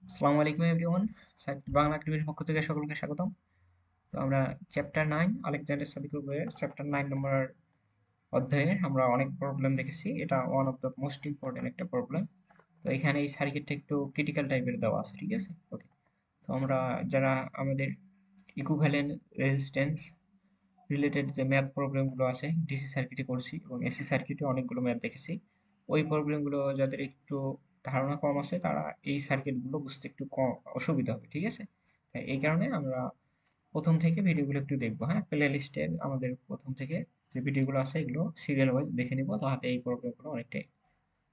আসসালামু আলাইকুম এভরিওয়ান। বাংলা একাডেমির পক্ষ থেকে সকলকে স্বাগতম। তো আমরা চ্যাপ্টার 9 আলেকজান্ডার সাদিকুর বইয়ের চ্যাপ্টার 9 নম্বর অধ্যায়ে আমরা অনেক প্রবলেম দেখেছি। এটা one of the most important একটা প্রবলেম। তো এখানে এই সার্কিটটা একটু ক্রিটিক্যাল টাইপের দেওয়া আছে, ঠিক আছে? ওকে। তো আমরা যারা আমাদের ইকুইভ্যালেন্ট রেজিস্ট্যান্স রিলেটেড যে ম্যাথ প্রবলেমগুলো আছে ডিসি সার্কিটে করছি এবং এসি সার্কিটে অনেকগুলো ম্যাথ দেখেছি। ওই প্রবলেমগুলো যাদের একটু ধারণা কম আছে তারা এই সার্কিটগুলো বুঝতে একটু কম অসুবিধা হবে, ঠিক আছে? তাই এই কারণে আমরা প্রথম থেকে ভিডিওগুলো একটু দেখবো। হ্যাঁ, প্লে লিস্টে আমাদের প্রথম থেকে যে ভিডিওগুলো আছে এগুলো সিরিয়াল ওয়াইজ দেখে নিব, তাহলে এই প্রবলেমগুলো অনেকটাই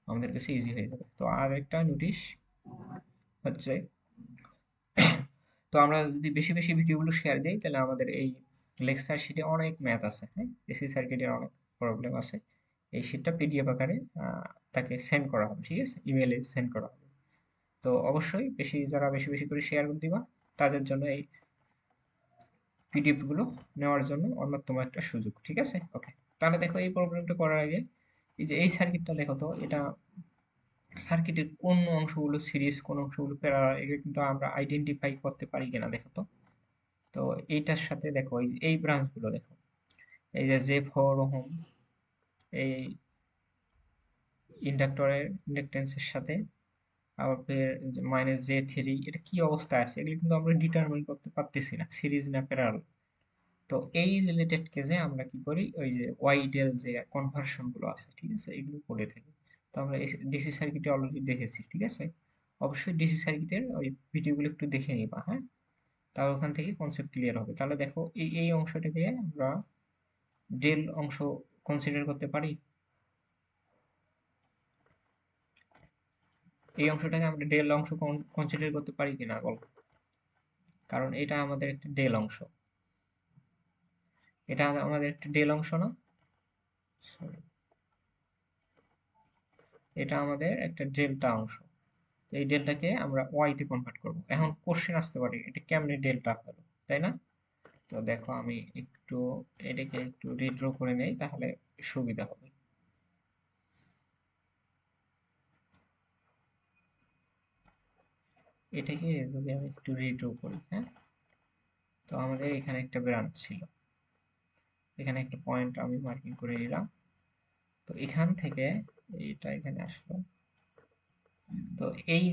আমাদের কাছে ইজি হয়ে যাবে। তো আর একটা নোটিশ হচ্ছে, তো আমরা যদি বেশি বেশি ভিডিওগুলো শেয়ার দিই তাহলে আমাদের এই লেকচার শিটে অনেক ম্যাথ আছে। হ্যাঁ, এসি সার্কিটের অনেক প্রবলেম আছে। এই শিটটা পিডিএফ আকারে তাকে সেন্ড করা হবে, ঠিক আছে? ইমেইলে সেন্ড করা হবে। তো অবশ্যই যারা বেশি বেশি করে শেয়ার করে দিবা তাদের জন্য এই পিডিএফ গুলো নেওয়ার জন্য অন্যতম একটা সুযোগ, ঠিক আছে? ওকে। তাহলে দেখো এই প্রবলেমটা করার আগে এই যে এই সার্কিটটা দেখো তো, এটা সার্কিটের কোন অংশগুলো সিরিজ কোন অংশগুলো প্যারালাল এগুলো কিন্তু আমরা আইডেন্টিফাই করতে পারি কিনা দেখো তো। তো এইটার সাথে দেখো এই ব্রাঞ্চগুলো দেখো, এই যে J4 ওহম এই ইন্ডাক্টরের ইন্ডাকটেন্সের সাথে আবার -J3 এটা কি অবস্থায় আছে এগুলো কিন্তু আমরা ডিটারমিন করতে পারতেছি না সিরিজ না প্যারালাল। তো এই রিলেটেড কেসে আমরা কি করি, ওই যে ওয়াইডেল যে কনভার্সন গুলো আছে, ঠিক আছে, এগুলো করে থাকি। তো আমরা ডিসি সার্কিটে অলরেডি দেখেছি, ঠিক আছে? অবশ্যই ডিসি সার্কিটের ওই ভিডিওগুলো একটু দেখে নিবা। হ্যাঁ, তাহলে ওখান থেকে কনসেপ্ট ক্লিয়ার হবে। তাহলে দেখো এই অংশটাকে আমরা ডেল অংশ কনসিডার করতে পারি। এই অংশটাকে আমরা ডেল অংশ কনসিডার করতে পারি কিনা বল, কারণ এটা আমাদের একটা ডেল অংশ। এটা আমাদের একটা ডেল অংশ না? Sorry, এটা আমাদের একটা ডেল্টা অংশ। তো এই ডেল্টাকে আমরা ওয়াই তে কনভার্ট করব। এখন কোশ্চেন আসতে পারে এটা কেমনে ডেল্টা হলো, তাই না? তো দেখো আমি একটু এটাকে একটু রিড্র করে নেই, তাহলে সুবিধা হবে। এটাকে যদি আমি একটু রিড্র করি, হ্যাঁ, তো আমাদের এখানে একটা ব্রাঞ্চ ছিল, এখানে একটা পয়েন্ট আমি মার্কিং করে নিলাম। তো এখান থেকে এটা এখানে আসলো। তো এই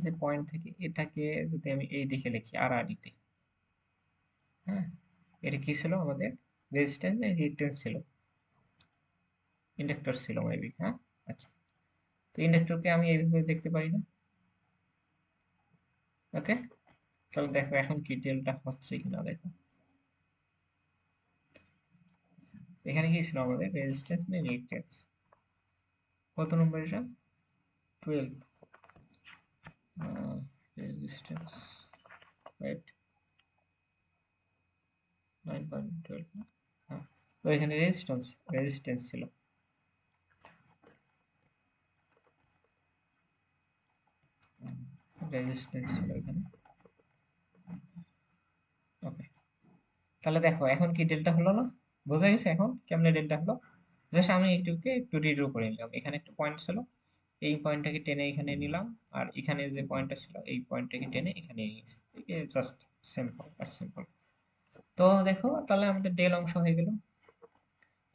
যে পয়েন্ট থেকে এটাকে যদি আমি এই দিকে লিখি আর আর তে, হ্যাঁ, এটা কি ছিল আমাদের? রেজিস্ট্যান্স না রিঅ্যাক্ট্যান্স ছিল? ইন্ডাক্টর ছিল মেবি, হ্যাঁ। আচ্ছা, তো ইন্ডাক্টরকে আমি এইভাবে দেখতে পারি না। ওকে, তাহলে দেখো এখন কি ডেলটা হচ্ছে কিনা দেখো। এখানে কি ছিল আমাদের? রেজিস্ট্যান্স না রিঅ্যাক্ট্যান্স? কত নম্বর এটা? 12। Resistance, right, 9.12। হ্যাঁ, তো এখানে রেজিস্ট্যান্স ছিল। রেজিস্ট্যান্স ছিল এখানে। ওকে, তাহলে দেখো এখন কি ডেল্টা হলো না? বোঝা গেছে এখন কেমনে ডেল্টা হলো? জাস্ট আমি একটু রিড্র করে নিলাম। এখানে একটা পয়েন্ট ছিল, এই পয়েন্টটাকে টেনে এখানে নিলাম, আর এখানে যে পয়েন্টটা ছিল এই পয়েন্টটাকে টেনে এখানে নিয়েছি। জাস্ট সিম্পল, আর সিম্পল। তো দেখো তাহলে আমাদের ডেল অংশ হয়ে গেল।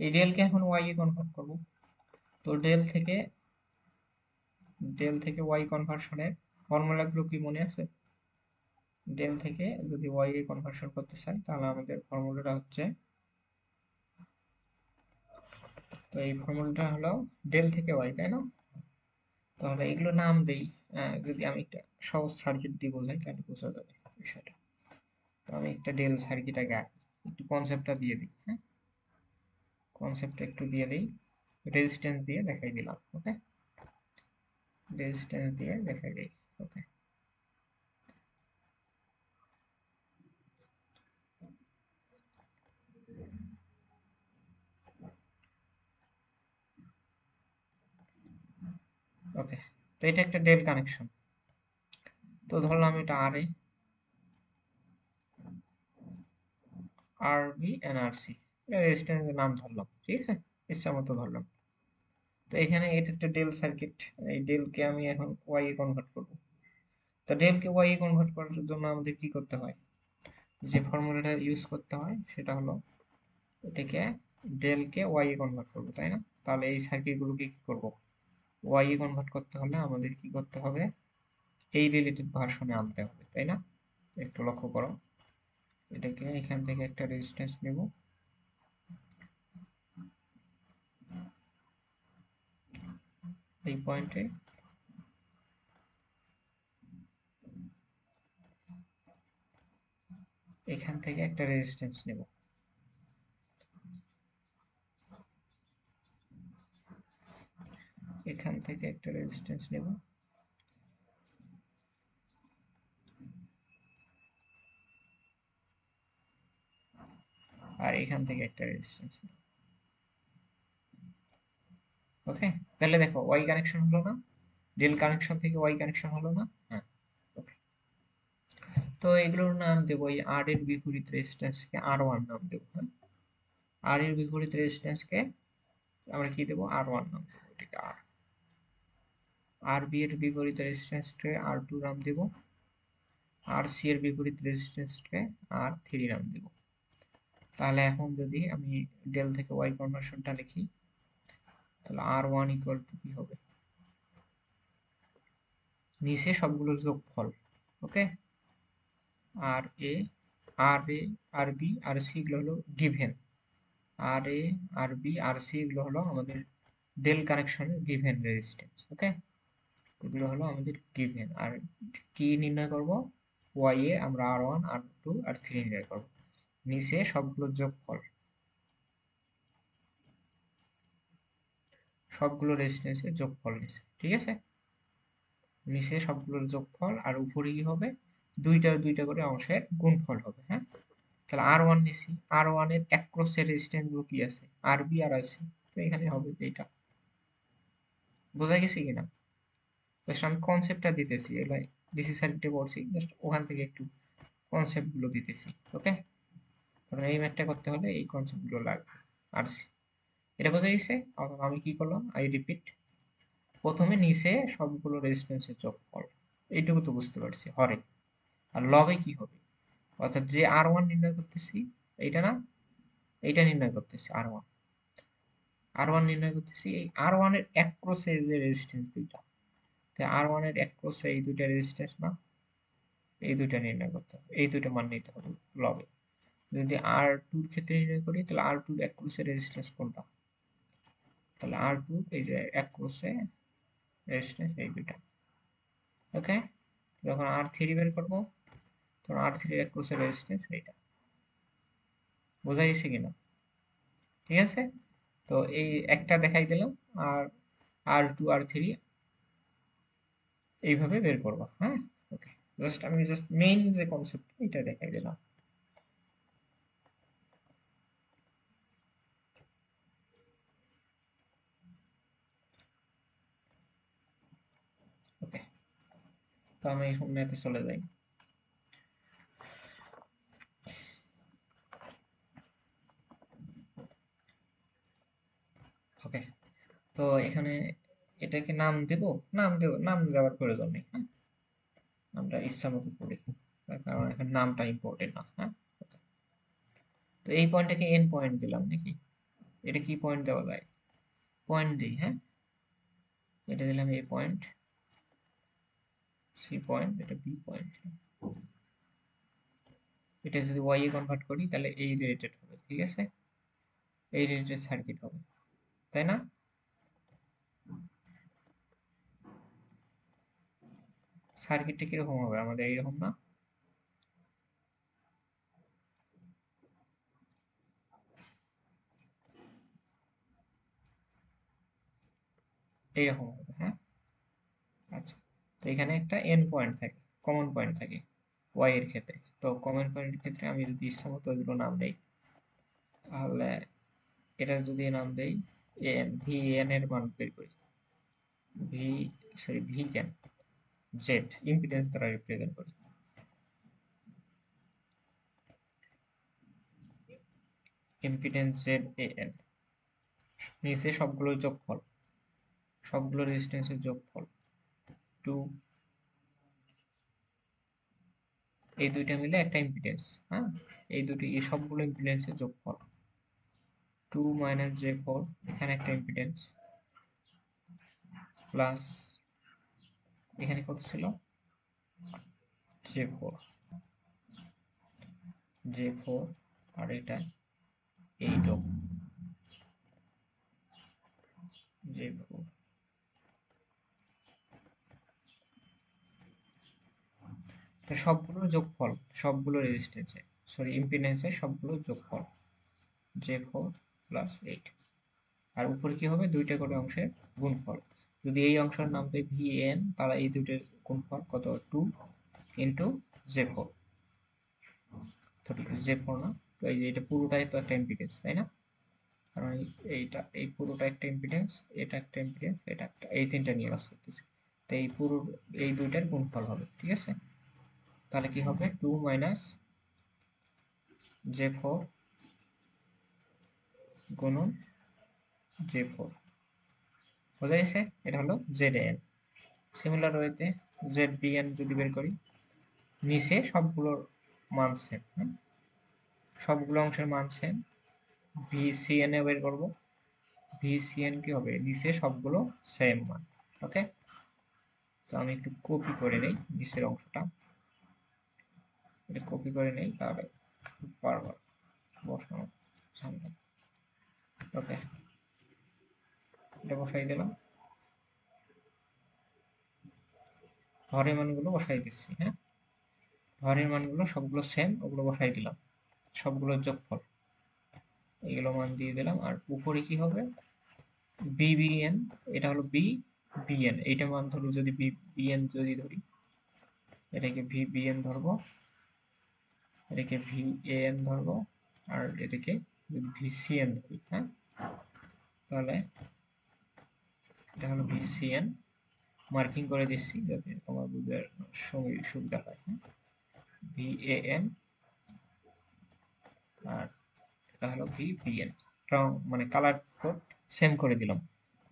এই ডেলকে এখন ওয়াই এ কনভার্ট করব। তো ডেল থেকে ওয়াই কনভার্সনের ফর্মুলাগুলো কি মনে আছে? ডেল থেকে যদি ওয়াই এ কনভার্সন করতে চাই তাহলে আমাদের ফর্মুলাটা হচ্ছে, তো এই ফর্মুলাটা হলো ডেল থেকে ওয়াই, তাই না? তাহলে এগুলো নাম দেই। যদি আমি একটা সহজ সার্কিট দিয়ে বোঝাই তাহলে বোঝা যাবে বিষয়টা। তো আমি একটা ডেল সার্কিট আগে আঁকি, একটু কনসেপ্টটা দিয়ে দিই। হ্যাঁ, কনসেপ্টটা একটু দিয়ে দিই, রেজিস্ট্যান্স দিয়ে দেখাই দিলাম। ওকে, রেজিস্ট্যান্স দিয়ে দেখাই দিই। ওকে, ওকে। তো এটা একটা ডেল কানেকশন। তো ধরলাম এটা আর এ, আর বি এন্ড আর সি, এটা রেজিস্ট্যান্সের নাম ধরলাম, ঠিক আছে? ইচ্ছা মতো ধরলাম। তো এখানে এটা একটা ডেল সার্কিট, এই ডেলকে আমি এখন ওয়াই এ কনভার্ট করব। তো ডেলকে ওয়াই এ কনভার্ট করার জন্য আমাদের কি করতে হয়, যে ফর্মুলাটা ইউজ করতে হয় সেটা হলো এটাকে ডেলকে ওয়াই এ কনভার্ট করবো, তাই না? তাহলে এই সার্কিটগুলোকে কি করব, ওয়াই এ কনভার্ট করতে হলে আমাদের কি করতে হবে, এই রিলেটেড ভার্সনে আনতে হবে, তাই না? একটু লক্ষ্য করো, এটাকে এখান থেকে একটা রেজিস্ট্যান্স নেব, এই পয়েন্টে এখান থেকে একটা রেজিস্ট্যান্স নেব, এখান থেকে একটা রেজিস্ট্যান্স নেব, আর এখান থেকে একটা রেজিস্ট্যান্স নেব। ওকে, তাহলে দেখো ওয়াই কানেকশন হলো না, ডেল কানেকশন থেকে ওয়াই কানেকশন হলো না। হ্যাঁ, ওকে। তো এগুলোর নাম দেবো, এই আর এর বিপরীত রেজিস্ট্যান্সকে আর ওয়ান নাম দেবো। হ্যাঁ, আর এর বিপরীত রেজিস্ট্যান্সকে আমরা কি দেবো, আর ওয়ান নাম দেবো, এটাকে আর। আর বি এর বিপরীত রেজিস্ট্যান্সকে আর টু নাম দেবো, আর সি এর বিপরীত রেজিস্ট্যান্সকে আর থ্রি নাম দেবো। তাহলে এখন যদি আমি ডেল থেকে ওয়াই কনভার্সনটা লিখি, তাহলে আর ওয়ান ইকুয়াল টু কি হবে, নিচে সবগুলোর যোগফল। ওকে, আর এ, আর এ, আর বি, আর সি এগুলো হলো গিভেন। আর এ, আর বি, আর সি এগুলো হলো আমাদের ডেল কানেকশনের গিভেন রেজিস্ট্যান্স। ওকে, এগুলো হলো আমাদের গিভেন। আর কি নির্ণয় করব, ওয়াই এ আমরা আর ওয়ান, আর টু, আর থ্রি নির্ণয় করব, নিচে সবগুলোর যোগফল, সবগুলো রেজিস্ট্যান্সের যোগফল নিচে। ঠিক আছে, নিচে সবগুলোর যোগফল, আর উপরে কি হবে, দুইটা দুইটা করে অংশের গুণফল হবে। হ্যাঁ, তাহলে আর ওয়ান নিছি, আর ওয়ান এর এক ক্রসের রেজিস্ট্যান্স গুলো কি আছে, আর বি আর আছে, তো এখানে হবে এইটা। বোঝা গেছে কিনা? জাস্ট আমি কনসেপ্টটা দিতেছি, এগুলো ডিসি সার্কিটে পড়ছি, জাস্ট ওখান থেকে একটু কনসেপ্ট গুলো দিতেছি। ওকে, কারণ এই ম্যাথটা করতে হলে এই কনসেপ্ট গুলো লাগবে। আর এটা বোঝা গেছে? আমি কি করলাম, আই রিপিট, প্রথমে নিচে সবগুলো রেজিস্ট্যান্সের যোগফল, এইটুকু তো বুঝতে পারছি হরে। আর লবে কি হবে, অর্থাৎ যে আর ওয়ান নির্ণয় করতেছি, এইটা না, এইটা নির্ণয় করতেছি আর ওয়ান, আর ওয়ান নির্ণয় করতেছি, এই আর ওয়ান এর এক ক্রসে যে রেজিস্ট্যান্স দুইটা, তাই আর ওয়ান এর এক ক্রসে এই দুইটা রেজিস্ট্যান্স না, এই দুইটা নির্ণয় করতে হবে, এই দুইটা মান নিতে হবে লবে। যদি আর টুর ক্ষেত্রে নির্ণয় করি, তাহলে আর টুর এক ক্রসে রেজিস্ট্যান্স কোনটা, তাহলে আর টু এই যে এক ক্রসে রেজিস্ট্যান্স এই দুইটা। ওকে, যখন আর থ্রি বের করবো, তখন আর থ্রি এক ক্রসে রেজিস্ট্যান্স এইটা। বোঝা গেছে কিনা? ঠিক আছে, তো এই একটা দেখাই দিলাম, আর আর টু আর থ্রি এইভাবে বের করবো। হ্যাঁ, ওকে, আমি জাস্ট মেইন যে কনসেপ্ট এটা দেখাই দিলাম। ওকে, তো আমি এখন ম্যাথে চলে যাই। ওকে, তো এখানে এটাকে নাম দেব, নাম দেওয়ার প্রয়োজন নেই। হ্যাঁ, আমরা ইচ্ছা মতো করি, কারণ এখানে নামটা ইম্পর্টেন্ট না। হ্যাঁ, তো এই পয়েন্টটাকে এন পয়েন্ট দিলাম নাকি, এটা কি পয়েন্ট দেওয়া যায়, পয়েন্ট দিই। হ্যাঁ, এটা দিলাম এ পয়েন্ট, সি পয়েন্ট, এটা বি পয়েন্ট। এটা যদি ওয়াই এ কনভার্ট করি, তাহলে এই রিলেটেড হবে। ঠিক আছে, এই রিলেটেড সার্কিট হবে, তাই না? সার্কিটটা কিরকম হবে আমাদের, এইরকম না, এইরকম হবে। হ্যাঁ, আচ্ছা, তো এখানে একটা এন পয়েন্ট থাকে, কমন পয়েন্ট থাকে ওয়াই এর ক্ষেত্রে। তো কমন পয়েন্টের ক্ষেত্রে আমি যদি ইচ্ছা মতো এগুলো নাম দেই, তাহলে এটা যদি নাম দেই এন, ভি এন এর মান বের করি, ভি, সরি ভি কেন, জেড ইম্পিডেন্স দ্বারা রিপ্রেজেন্ট করি, ইম্পিডেন্স জেড এ এন, নিচে সবগুলোর যোগফল, সবগুলো রেজিস্ট্যান্সের যোগফল, টু এই দুইটা মিলে একটা ইম্পিডেন্স। হ্যাঁ, এই দুটি এই সবগুলো ইম্পিডেন্সের যোগফল 2 মাইনাস J4, এখানে একটা ইম্পিডেন্স প্লাস এখানে কত ছিল J4 আর এটা 8 ওহম J4। তো সবগুলোর যোগফল, সবগুলো রেজিস্ট্যান্সের সরি ইম্পিডেন্সের সবগুলোর যোগফল J4 প্লাস 8। আর উপরে কি হবে, দুইটা করে অংশের গুণফল। যদি এই অংশের নাম দেয় VN, তাহলে এই দুইটার গুণফল কত, 2 ইন্টু J4। J4 না, তো এই যে এটা পুরোটাই তো একটা ইম্পিডেন্স, তাই না? কারণ এইটা এই পুরোটা একটা ইম্পিডেন্স, এটা একটা ইম্পিডেন্স, এটা একটা, এই তিনটা নিয়ে কাজ করতেছি। তো এই পুরো এই দুইটার গুণফল হবে, ঠিক আছে? তাহলে কি হবে, 2 মাইনাস J4 গুণন J4, বোঝা গেছে? এটা হলো ZN। সিমিলার ওয়েতে ZBN যদি বের করি, নিচে সবগুলোর মান সেম, হ্যাঁ, সবগুলো অংশের মান সেম। VCN এ বের করব, VCN কি হবে, নিচে সবগুলো সেম মান। ওকে, তো আমি একটু কপি করে নেই নিচের অংশটা, এটা কপি করে নেই, তাহলে বারবার বসানো ঝামেলা। ওকে, এটা বসাই দিলাম, হরের মানগুলো বসাই দিচ্ছি। হ্যাঁ, হরের মানগুলো সবগুলো সেম, ওগুলো বসাই দিলাম, সবগুলোর যোগফল এগুলো মান দিয়ে দিলাম। আর উপরে কি হবে, BBN, এটা হলো BBN, এইটা মান ধরো যদি BBN যদি ধরি, এটাকে VBN ধরবো, এটাকে VAN ধরবো, আর এটাকে যদি VCN ধরি, হ্যাঁ, তাহলে এটা হলো VCN, মার্কিং করে দিচ্ছি যাতে তোমার বুঝার সুবিধা হয়। হ্যাঁ, VAN, আর এটা হলো VBN, মানে কালার কোড সেম করে দিলাম,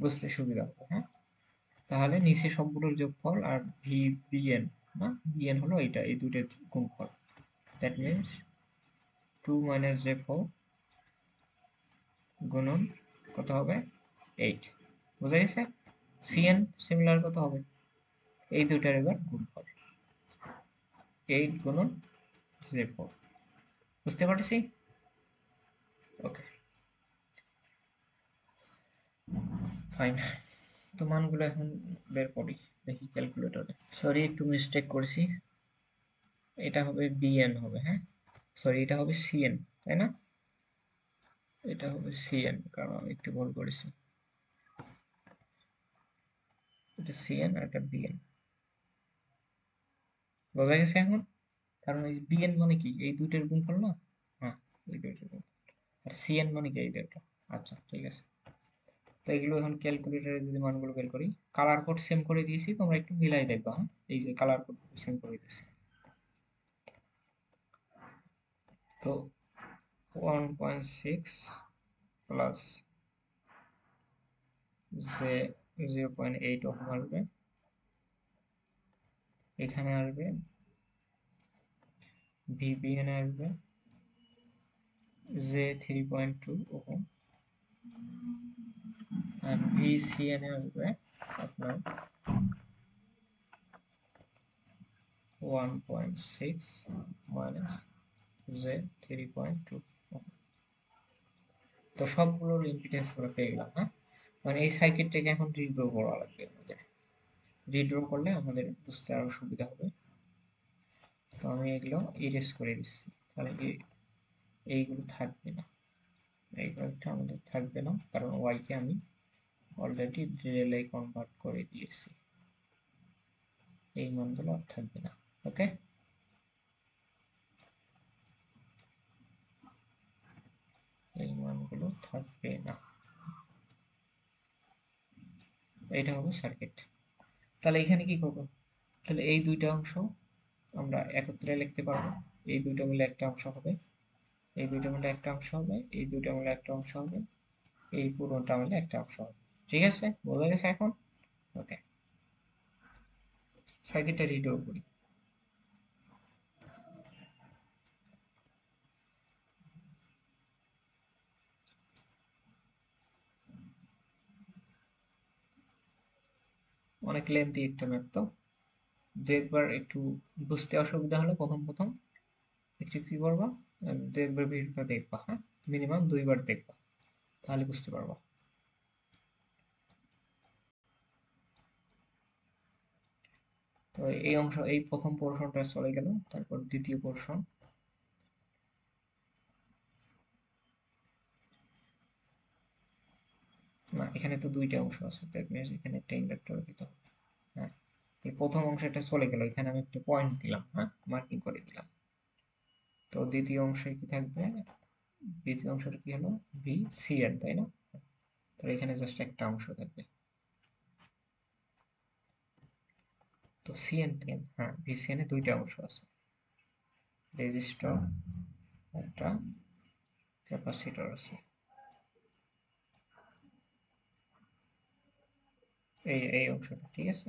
বুঝতে সুবিধা হবে। হ্যাঁ, তাহলে নিচে সবগুলোর যোগফল আর VBN, না BN হলো এটা, এই দুটোর গুণফল। দ্যাট মিনস 2 মাইনাস J4 গুণন কত হবে, 8। বোঝা গেছে? CN সিমিলার কত হবে, এই দুটার এবার গুণফল 8 গুণন J4। বুঝতে পারছি? ওকে, ফাইন। তো মানগুলো এখন বের করি, দেখি ক্যালকুলেটরে। সরি, একটু মিস্টেক করছি, এটা হবে BN হবে, হ্যাঁ, সরি এটা হবে CN, তাই না? এটা হবে CN, কারণ আমি একটু ভুল করেছি, এটা CN আর এটা BN। বোঝা গেছে এখন? কারণ এই BN মানে কি, এই দুইটার গুণফল না? হ্যাঁ, এই দুইটার গুণফল। আর CN মানে কি, এই দুইটা। আচ্ছা, ঠিক আছে। তো এগুলো এখন ক্যালকুলেটরে যদি মানগুলো বের করি, কালার কোড সেম করে দিয়েছি, তোমরা একটু মিলাই দেখবা। হ্যাঁ, এই যে কালার কোড সেম করে দিয়েছি। তো 1.6 প্লাস যে 0.8 ওহম আসবে, এখানে আসবে VBN আসবে যে 3.2 ওহম, আর VCN আসবে আপনার 1.6 মাইনাস যে 3.2 ওহম। তো সবগুলোর ইম্পিডেন্স আমরা পেয়ে গেলাম। হ্যাঁ, মানে এই সার্কিটটাকে এখন রিড্র করা লাগবে আমাদের, রিড্র করলে আমাদের বুঝতে আরো সুবিধা হবে। তো আমি এগুলো ইরেজ করে দিচ্ছি, তাহলে এইগুলো থাকবে না, এইগুলোটা আমাদের থাকবে না, কারণ ওয়াই কে আমি অলরেডি রিলে কনভার্ট করে দিয়েছি, এই মানগুলো আর থাকবে না। ওকে, এই মানগুলো থাকবে না, এটা হবে সার্কিট। তাহলে এখানে কি করবো, তাহলে এই দুইটা অংশ আমরা একত্রে লিখতে পারবো, এই দুইটা মিলে একটা অংশ হবে, এই দুইটা মিলে একটা অংশ হবে, এই দুইটা মিলে একটা অংশ হবে, এই পুরোটা মিলে একটা অংশ হবে। ঠিক আছে, বোঝা গেছে এখন? ওকে, সার্কিটটা রিড্র করি। অনেক লেন্থি একটা ম্যাপ, তো দু একবার একটু বুঝতে অসুবিধা হলে প্রথম প্রথম একটু কি করবা, দু একবার ভিডিওটা দেখবা, হ্যাঁ মিনিমাম 2বার দেখবা, তাহলে বুঝতে পারবা। তো এই অংশ, এই প্রথম পোর্শনটা চলে গেল, তারপর দ্বিতীয় পোর্শন। না, এখানে তো দুইটা অংশ আছে, দ্যাট মিনস এখানে একটা ইন্ডাক্টর দিতে হবে। হ্যাঁ, তো প্রথম অংশটা চলে গেল, এখানে আমি একটা পয়েন্ট দিলাম, হ্যাঁ মার্কিং করে দিলাম। তো দ্বিতীয় অংশে কি থাকবে, দ্বিতীয় অংশটা কি হলো, ভি সি এন, তাই না? তো এখানে জাস্ট একটা অংশ থাকবে, তো সিএন টেন, হ্যাঁ ভিসিএন এ দুইটা অংশ আছে, রেজিস্টর একটা ক্যাপাসিটর আছে, এই এই অংশটা, ঠিক আছে।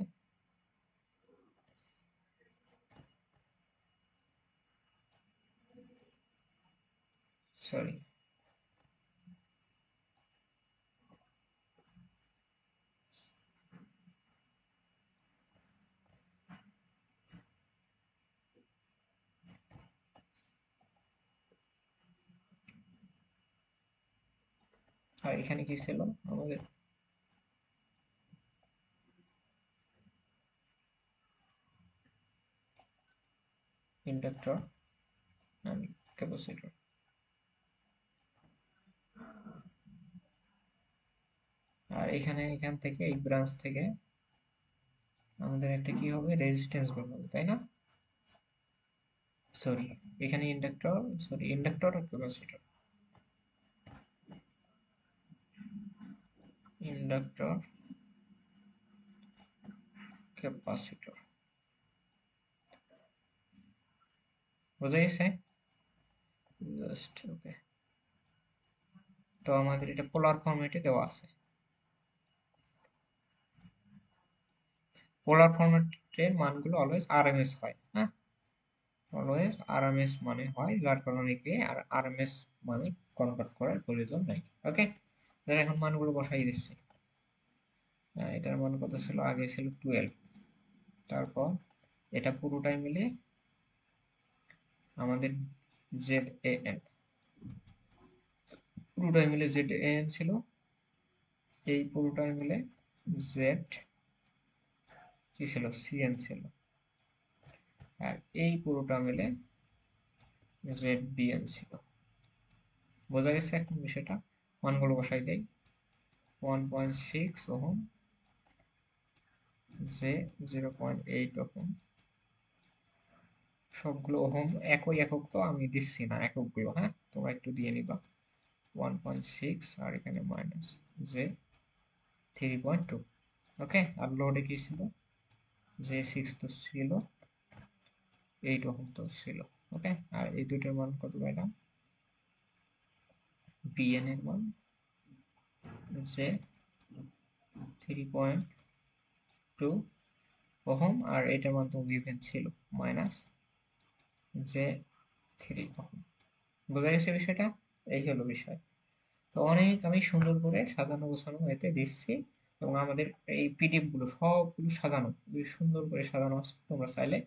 সরি, আর এখানে কি ছিল আমাদের, ইন্ডাক্টর এন্ড ক্যাপাসিটর। আর এখানে এখান থেকে এই ব্রাঞ্চ থেকে আমাদের একটা কি হবে, রেজিস্ট্যান্স বের হবে, তাই না? সরি, এখানে ইন্ডাক্টর, সরি ইন্ডাক্টর আর ক্যাপাসিটর, ইন্ডাক্টর ক্যাপাসিটর, বোঝা গেছে? Just okay. তো আমাদের এটা পোলার ফরম্যাটে দেওয়া আছে, পোলার ফরম্যাটের মানগুলো অলওয়েজ আরএমএস হয়, হ্যাঁ অলওয়েজ আরএমএস মানে হয়, যার কারণে কি আর আরএমএস মানে কনভার্ট করার প্রয়োজন নাই। ওকে, তাহলে এখন মানগুলো বসাই দিচ্ছি। এটার মান কত ছিল, আগে ছিল 12, তারপর এটা পুরোটাই মিলে আমাদের জেড এ এন, পুরোটাই মিলে জেড এ এন ছিল, এই পুরোটাই মিলে জেড কি ছিল, সিএন ছিল, আর এই পুরোটা মিলে জেড বিএন ছিল। বোঝা গেছে এখন বিষয়টা? মানগুলো বসাই দেই, 1.6 ওহম, জে 0.8 ওহম, সবগুলো ওহম, একই একক তো আমি দিচ্ছি না এককগুলো, হ্যাঁ তোমরা একটু দিয়ে নিবা। 1.6 আর এখানে মাইনাস জে 3.2। ওকে, আর লোডে কি ছিল, জে 6 তো ছিল, 8 ওহম তো ছিল। ওকে, আর এই দুটোর মান কত পাইলাম, বিএন এর মান জে 3.2 ওহম, আর এটার মান তো গিভেন ছিল মাইনাস জে 3 ওহম। বোঝা গেছে বিষয়টা? এই হলো বিষয়। তো অনেক আমি সুন্দর করে সাজানো গোছানো এতে দিচ্ছি, এবং আমাদের এই পিডিএফ গুলো সবগুলো সাজানো, বেশ সুন্দর করে সাজানো আছে। তোমরা চাইলে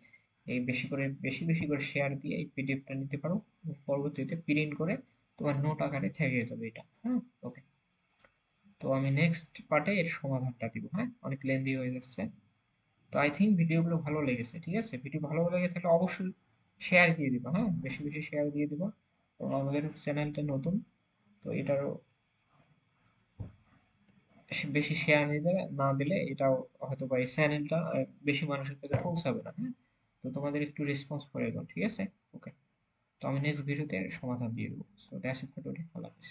এই বেশি করে বেশি বেশি করে শেয়ার দিয়ে এই পিডিএফটা নিতে পারো, এবং পরবর্তীতে প্রিন্ট করে তোমার নোট আকারে থেকে যাবে এটা, হ্যাঁ ওকে। তো আমি নেক্সট পার্টে এর সমাধানটা দিব, হ্যাঁ অনেক লেন্দি হয়ে যাচ্ছে। তো আই থিঙ্ক ভিডিওগুলো ভালো লেগেছে, ঠিক আছে? ভিডিও ভালো লেগে থাকলে অবশ্যই শেয়ার দিয়ে দিবা, হ্যাঁ বেশি বেশি শেয়ার দিয়ে দিবা, এবং আমাদের চ্যানেলটা নতুন, তো এটারও বেশি শেয়ার না দিলে এটাও হয়তো বা এই চ্যানেলটা বেশি মানুষের কাছে পৌঁছাবে না, হ্যাঁ। তো তোমাদের একটু রেসপন্স করে দাও, ঠিক আছে? ওকে, তো আমি নেক্সট ভিডিওতে সমাধান দিয়ে দেবো। So that's it for today, আল্লাহ হাফেজ।